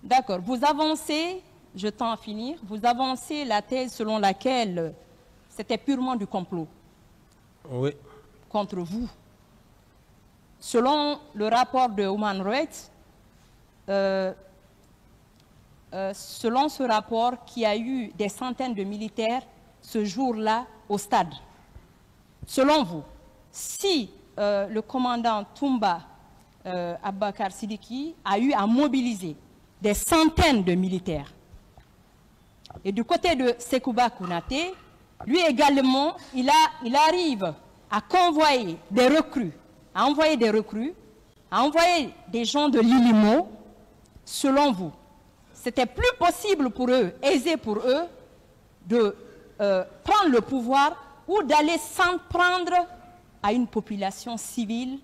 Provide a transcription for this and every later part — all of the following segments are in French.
D'accord. Vous avancez, je tends à finir, vous avancez la thèse selon laquelle c'était purement du complot. Oui. Contre vous. Selon le rapport de Human Rights, selon ce rapport, qu'il y a eu des centaines de militaires ce jour-là au stade. Selon vous, si le commandant Toumba Abakar Sidiki a eu à mobiliser des centaines de militaires, et du côté de Sekouba Kounaté, lui également, il arrive à convoyer des recrues, à envoyer des recrues, à envoyer des gens de l'ILIMO, selon vous, c'était plus possible pour eux, aisé pour eux, de prendre le pouvoir ou d'aller s'en prendre à une population civile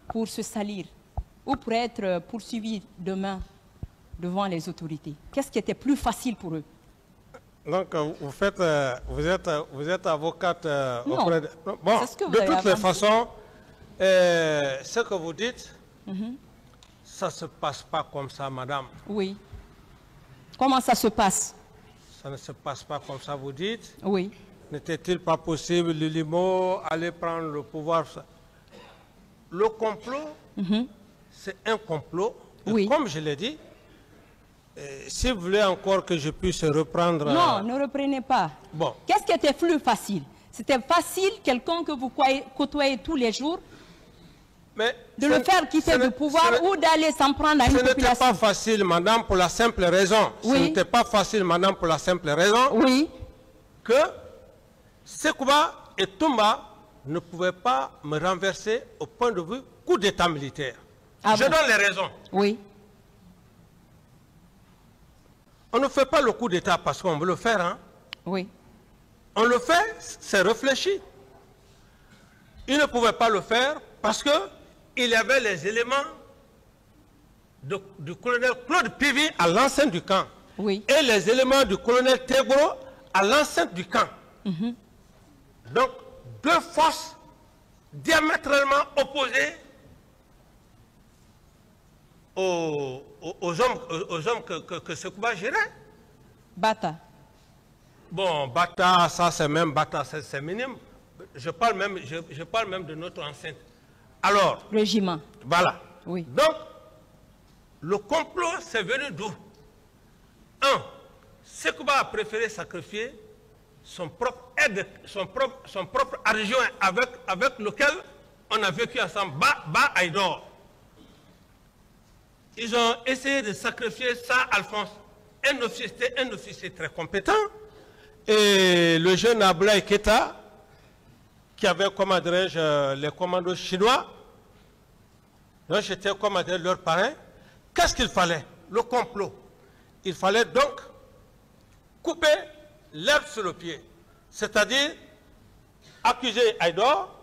pour se salir ou pour être poursuivis demain devant les autorités? Qu'est-ce qui était plus facile pour eux? Donc, vous êtes avocate auprès de... Bon, de toutes les façons, ce que vous dites, ça ne se passe pas comme ça, madame. Oui. Comment ça se passe? Ça ne se passe pas comme ça, vous dites. Oui. N'était-il pas possible, l'ILIMO, aller prendre le pouvoir? Le complot, c'est un complot. Oui. Comme je l'ai dit, si vous voulez encore que je puisse reprendre... Non, ne reprenez pas. Bon. Qu'est-ce qui était plus facile? C'était facile, quelqu'un que vous côtoyez tous les jours, mais de le faire quitter le pouvoir ou d'aller s'en prendre à une population? Ce n'était pas facile, madame, pour la simple raison. Oui. Ce n'était pas facile, madame, pour la simple raison oui. que Sekouba et Toumba ne pouvaient pas me renverser au point de vue coup d'État militaire. Ah je donne les raisons. Oui. On ne fait pas le coup d'État parce qu'on veut le faire. Hein? Oui. On le fait, c'est réfléchi. Ils ne pouvaient pas le faire parce qu'il y avait les éléments du colonel Claude Pivi à l'enceinte du camp. Oui. Et les éléments du colonel Tegro à l'enceinte du camp. Donc, deux forces diamétralement opposées aux hommes que Sekouba gérait. Bata. Bon, Bata, ça c'est même Bata, c'est minime. Je parle même de notre enceinte. Alors. Régiment. Voilà. Oui. Donc, le complot, c'est venu d'où? Un, Sekouba a préféré sacrifier son propre aide, son propre adjoint avec lequel on a vécu ensemble, Ba Aïdor. Ils ont essayé de sacrifier ça, Alphonse, un officier très compétent, et le jeune Ablaï Keta, qui avait, comment dirais-je, les commandos chinois, donc j'étais, comment dire, leur parrain. Qu'est-ce qu'il fallait? Le complot. Il fallait donc couper l'herbe sur le pied, c'est-à-dire accuser Aïdor,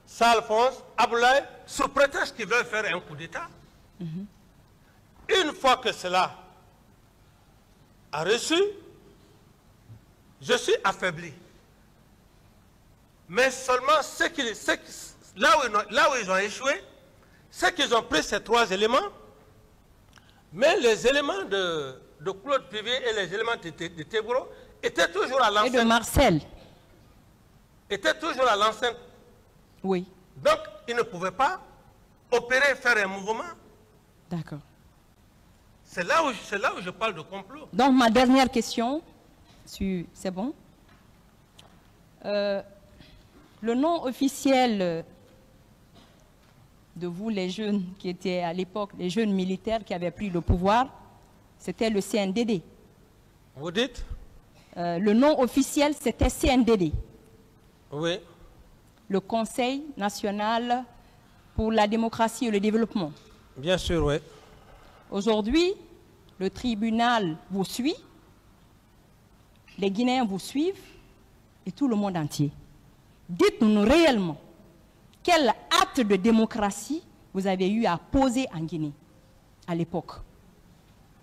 ça Alphonse, Ablaï, sous prétexte qu'ils veulent faire un coup d'État. Une fois que cela a reçu, je suis affaibli. Mais seulement là où ils ont échoué, c'est qu'ils ont pris ces trois éléments, mais les éléments de Claude Pivier et les éléments de Tegro étaient toujours à l'enceinte. Et de Marcel. Étaient toujours à l'enceinte. Oui. Donc, ils ne pouvaient pas opérer, faire un mouvement. D'accord. C'est là où je parle de complot. Donc, ma dernière question, c'est bon? Le nom officiel de vous, les jeunes qui étaient à l'époque, les jeunes militaires qui avaient pris le pouvoir, c'était le CNDD. Vous dites? Le nom officiel, c'était CNDD. Oui. Le Conseil national pour la démocratie et le développement. Bien sûr, oui. Aujourd'hui, le tribunal vous suit, les Guinéens vous suivent et tout le monde entier. Dites-nous réellement quel acte de démocratie vous avez eu à poser en Guinée à l'époque,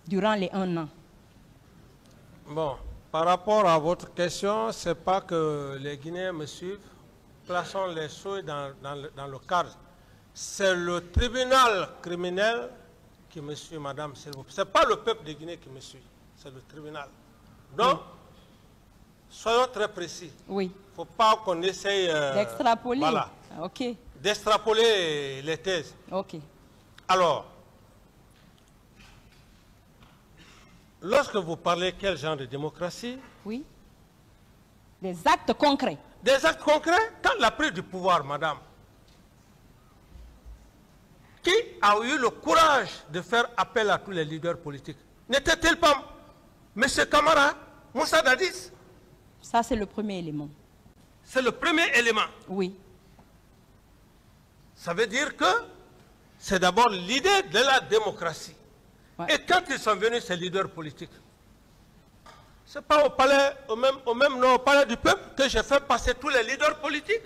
durant les 1 an. Bon, par rapport à votre question, ce n'est pas que les Guinéens me suivent. Plaçons les choses dans le cadre. C'est le tribunal criminel qui me suit, madame, s'il vous plaît. Ce n'est pas le peuple de Guinée qui me suit, c'est le tribunal. Donc, soyons très précis. Oui. Il ne faut pas qu'on essaye d'extrapoler. Voilà. Ok. D'extrapoler les thèses. Ok. Alors, lorsque vous parlez quel genre de démocratie? Oui. Des actes concrets. Des actes concrets, quand la prise du pouvoir, madame, qui a eu le courage de faire appel à tous les leaders politiques? N'était-il pas M. Camara, Moussa Dadis? Ça, c'est le premier élément. C'est le premier élément. Oui. Ça veut dire que c'est d'abord l'idée de la démocratie. Ouais. Et quand ils sont venus, ces leaders politiques, ce n'est pas au palais, au palais du peuple que j'ai fait passer tous les leaders politiques.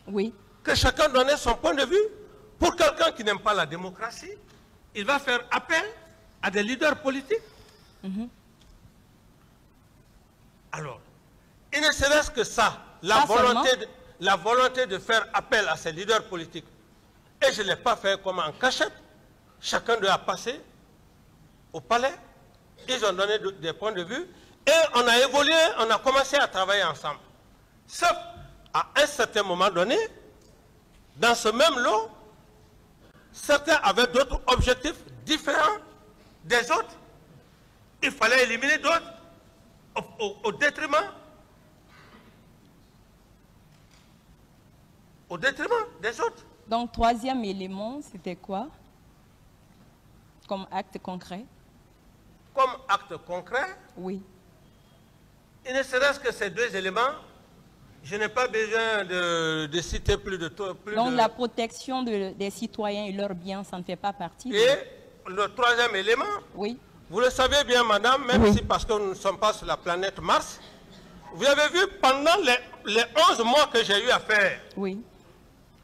Oui. Que chacun donnait son point de vue. Pour quelqu'un qui n'aime pas la démocratie, il va faire appel à des leaders politiques. Alors, il ne serait-ce que ça, la volonté de faire appel à ces leaders politiques. Et je ne l'ai pas fait comme en cachette. Chacun doit passer au palais. Ils ont donné des points de vue. Et on a évolué, on a commencé à travailler ensemble. Sauf à un certain moment donné, dans ce même lot, certains avaient d'autres objectifs différents des autres. Il fallait éliminer d'autres au détriment des autres. Donc, troisième élément, c'était quoi comme acte concret? Comme acte concret? Oui. Il ne serait-ce que ces deux éléments, je n'ai pas besoin de citer plus de... Donc, la protection des citoyens et leurs biens, ça ne fait pas partie. Et le troisième élément, oui. Vous le savez bien, madame, même si parce que nous ne sommes pas sur la planète Mars, vous avez vu pendant les 11 mois que j'ai eu à faire, oui.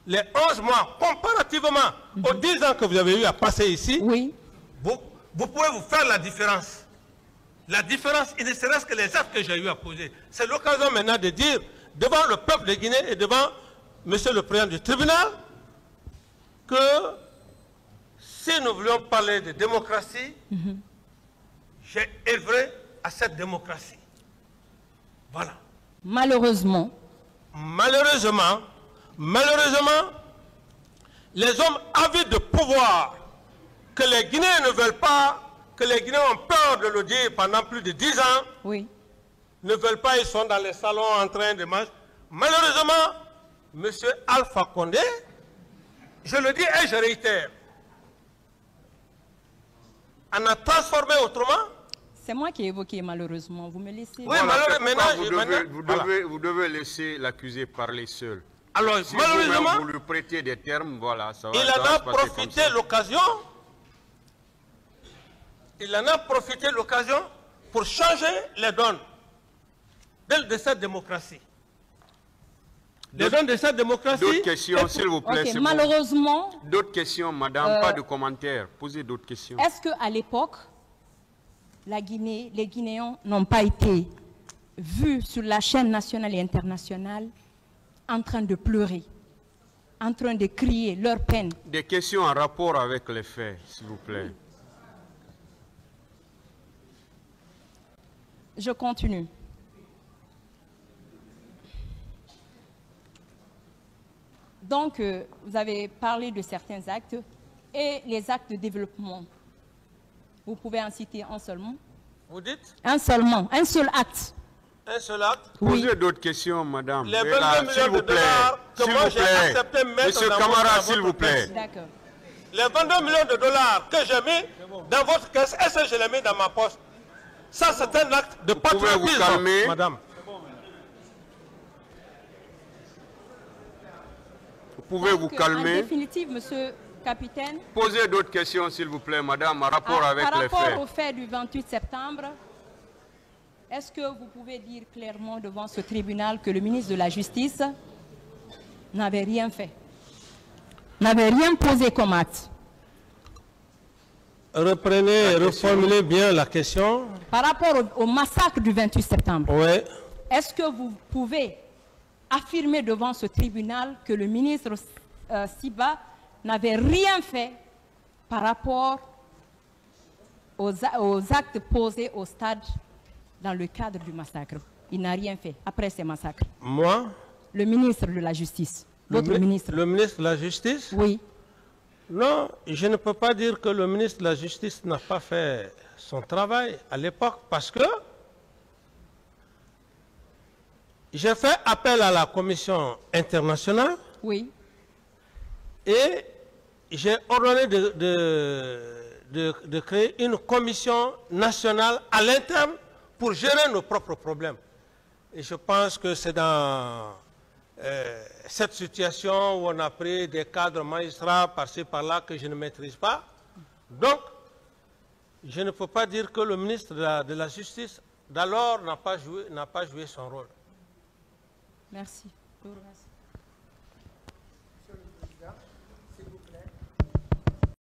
Les 11 mois, comparativement aux 10 ans que vous avez eu à passer ici, oui. vous pouvez vous faire la différence. La différence, il ne serait-ce que les actes que j'ai eu à poser. C'est l'occasion maintenant de dire, devant le peuple de Guinée et devant monsieur le président du tribunal, que si nous voulions parler de démocratie, j'ai œuvré à cette démocratie. Voilà. Malheureusement. Malheureusement, les hommes avides de pouvoir, que les Guinéens ne veulent pas, que les Guinéens ont peur de le dire pendant plus de 10 ans, oui. Ne veulent pas, ils sont dans les salons en train de manger. Malheureusement, M. Alpha Condé, je le dis et je réitère, en a transformé autrement. C'est moi qui ai évoqué malheureusement, vous me laissez... Oui, malheureusement, vous devez laisser l'accusé parler seul. Alors, si malheureusement, vous lui prêtez des termes, voilà, ça va. Il en a profité l'occasion. Il en a profité l'occasion pour changer les donnes de cette démocratie. Les donnes de cette démocratie. D'autres questions, s'il vous plaît. Okay, malheureusement. Bon. D'autres questions, madame, pas de commentaires. Posez d'autres questions. Est-ce qu'à l'époque, les Guinéens n'ont pas été vus sur la chaîne nationale et internationale en train de pleurer, en train de crier leur peine? Des questions en rapport avec les faits, s'il vous plaît. Je continue. Donc, vous avez parlé de certains actes et les actes de développement. Vous pouvez en citer un seulement? Vous dites? Un seulement, un seul acte. Un seul acte? Oui. Posez d'autres questions, madame. Les 22 millions de dollars que moi j'ai accepté de mettre Monsieur dans Camara, votre s'il vous plaît. D'accord. Les 22 millions de dollars que j'ai mis dans votre caisse, est-ce que je les mets dans ma poche? Ça, c'est un acte de patriotisme, vous calmer, madame. Vous pouvez vous calmer. En définitive, monsieur capitaine. Posez d'autres questions, s'il vous plaît, madame, en rapport avec les faits. Par rapport au fait du 28 septembre, est-ce que vous pouvez dire clairement devant ce tribunal que le ministre de la Justice n'avait rien fait, n'avait rien posé comme acte? Reprenez, reformulez bien la question. Par rapport au massacre du 28 septembre, oui. Est-ce que vous pouvez affirmer devant ce tribunal que le ministre Siba n'avait rien fait par rapport aux actes posés au stade dans le cadre du massacre. Il n'a rien fait après ces massacres. Moi? Le ministre de la Justice. Votre ministre. Le ministre de la Justice? Oui. Non, je ne peux pas dire que le ministre de la Justice n'a pas fait son travail à l'époque parce que j'ai fait appel à la commission internationale. Oui. Et j'ai ordonné de créer une commission nationale à l'interne pour gérer nos propres problèmes. Et je pense que c'est dans cette situation où on a pris des cadres magistrats par-ci par-là que je ne maîtrise pas. Donc, je ne peux pas dire que le ministre de la Justice d'alors n'a pas joué son rôle. Merci. Je vous remercie.